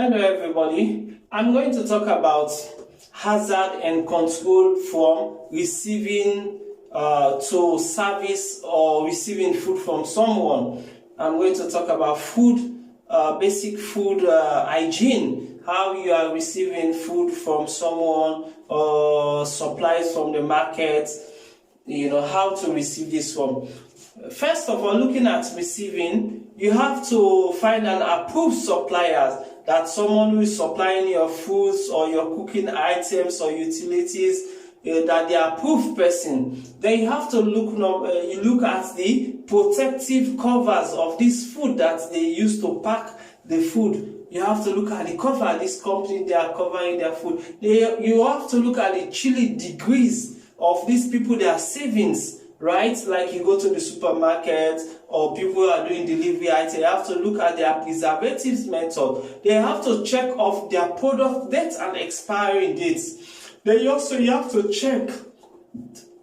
Hello everybody, I'm going to talk about hazard and control from receiving to service or receiving food from someone. I'm going to talk about food, basic food hygiene, how you are receiving food from someone or supplies from the market, how to receive this from. First of all, looking at receiving, you have to find an approved supplier, that someone who is supplying your foods or your cooking items or utilities, that they are approved person. Then you have to look at the protective covers of this food that they use to pack the food. You have to look at the cover. This company, they are covering their food. You have to look at the chilling degrees of these people, their savings. Right, like you go to the supermarket or people who are doing delivery items, you have to look at their preservatives method. They have to check off their product dates and expiring dates. Then you have to check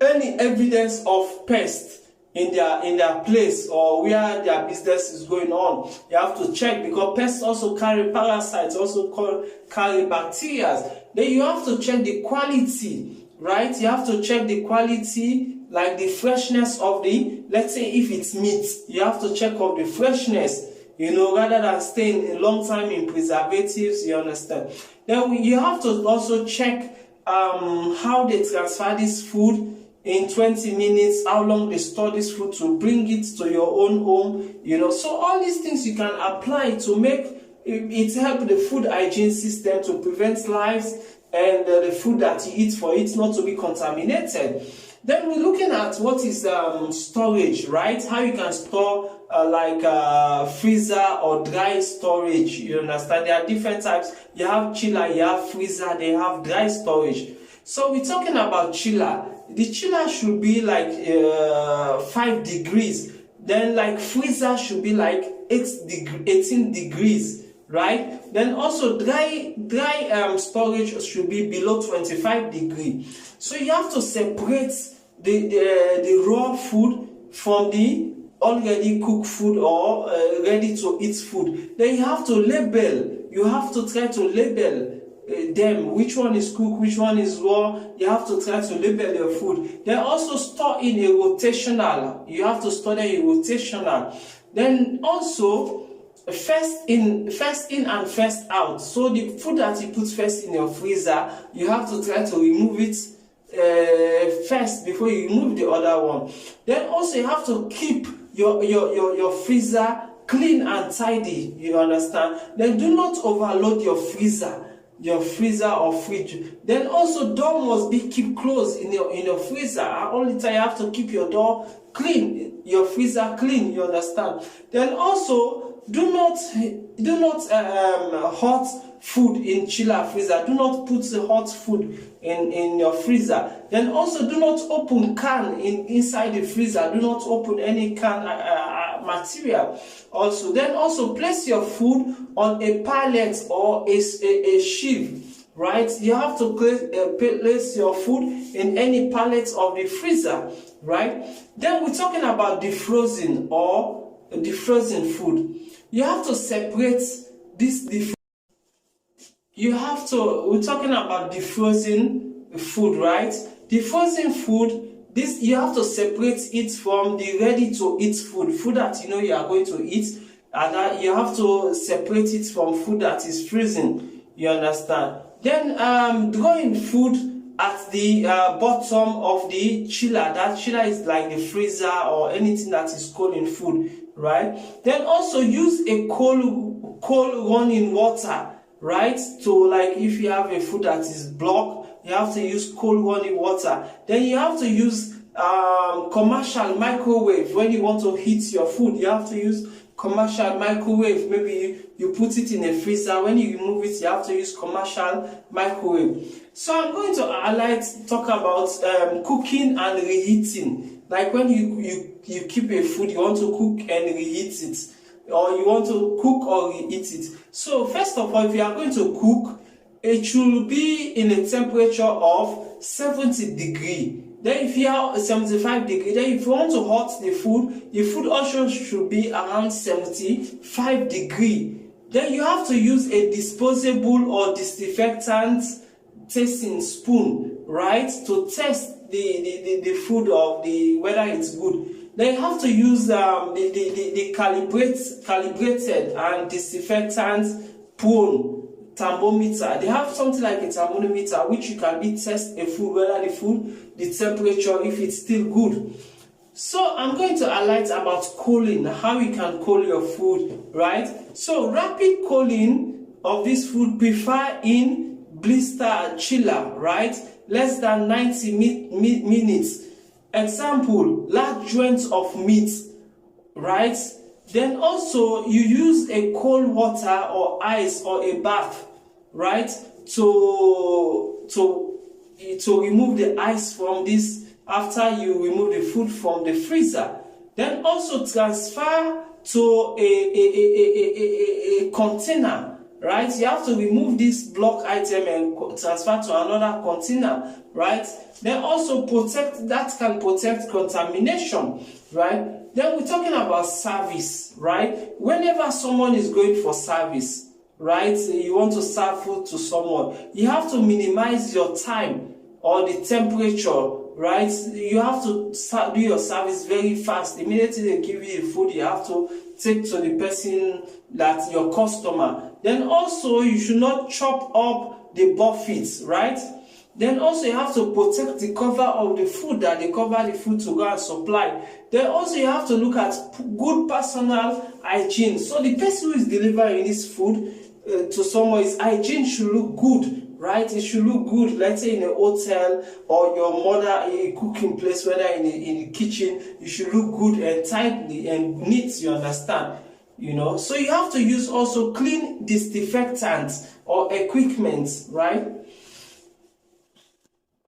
any evidence of pest in their place or where their business is going on. You have to check, because pests also carry parasites, also carry bacteria. Then you have to check the quality, right? You have to check the quality, like the freshness of let's say if it's meat, you have to check of the freshness, rather than staying a long time in preservatives, you understand. Then you have to also check how they transfer this food in 20 minutes, how long they store this food to bring it to your own home, So all these things you can apply to make it help the food hygiene system to prevent lives and the food that you eat, for it not to be contaminated. Then we're looking at what is storage, right? How you can store freezer or dry storage. You understand? There are different types. You have chiller, you have freezer, they have dry storage. So we're talking about chiller. The chiller should be like 5 degrees. Then freezer should be like 18 degrees. Right? Then also dry storage should be below 25 degrees. So you have to separate the raw food from the already cooked food or ready to eat food. Then you have to label. You have to try to label them, which one is cooked, which one is raw. You have to try to label your food. Then also store in a rotational. You have to store them in rotational. Then also first in and first out. So the food that you put first in your freezer, you have to try to remove it first before you remove the other one. Then also you have to keep your freezer clean and tidy, you understand. Then do not overload your freezer or fridge. Then also door must be kept closed in your freezer. All the time you have to keep your door clean, your freezer clean, you understand. Then also do not hot food in chiller freezer. Do not put the hot food in your freezer. Then also do not open can inside the freezer. Do not open any can material. Also, then also place your food on a pallet or a sheave. Right? You have to place your food in any pallet of the freezer. Right? Then we're talking about defrosting or defrosting food. You have to separate this. We're talking about defrosting food, right? Defrosting food, you have to separate it from the ready to eat food that you are going to eat, and that you have to separate it from food that is freezing, you understand. Then drawing food at the bottom of the chiller. That chiller is like the freezer or anything that is cold in food, right? Then also use a cold running water, right? So if you have a food that is blocked, you have to use cold running water. Then you have to use commercial microwave. When you want to heat your food, you have to use commercial microwave. Maybe you put it in a freezer. When you remove it, you have to use commercial microwave. So I'm going to talk about cooking and reheating. Like when you keep a food, you want to cook and reheat it, or you want to cook or reheat it. So first of all, if you are going to cook, it should be in a temperature of 70 degrees. Then if you have 75 degrees, then if you want to hot the food also should be around 75 degrees. Then you have to use a disposable or disinfectant tasting spoon, right, to test the food of whether it's good. Then you have to use the calibrated and disinfectant prone thermometer. They have something like a thermometer which you can test a food, whether the temperature, if it's still good. So I'm going to highlight about cooling, how you can cool your food, right? So rapid cooling of this food prefer in blister chiller, right? Less than 90 minutes. Example, large joints of meat, right? Then also you use a cold water or ice or a bath, right? To remove the ice from this after you remove the food from the freezer. Then also transfer to a container, right? You have to remove this block item and transfer to another container, right? Then also that can protect contamination, right? Then we're talking about service, right? Whenever someone is going for service, right, you want to serve food to someone, you have to minimize your time or the temperature, right? You have to do your service very fast. Immediately they give you the food, you have to take to the person that your customer. Then also you should not chop up the buffets, right? Then also you have to protect the cover of the food, that they cover the food to go and supply. Then also you have to look at good personal hygiene. So the person who is delivering this food to someone, his hygiene should look good, right? It should look good. Let's say in a hotel or your mother in a cooking place, whether in the kitchen, you should look good and tidy and neat, you understand? You know, so you have to use also clean disinfectants or equipment, right?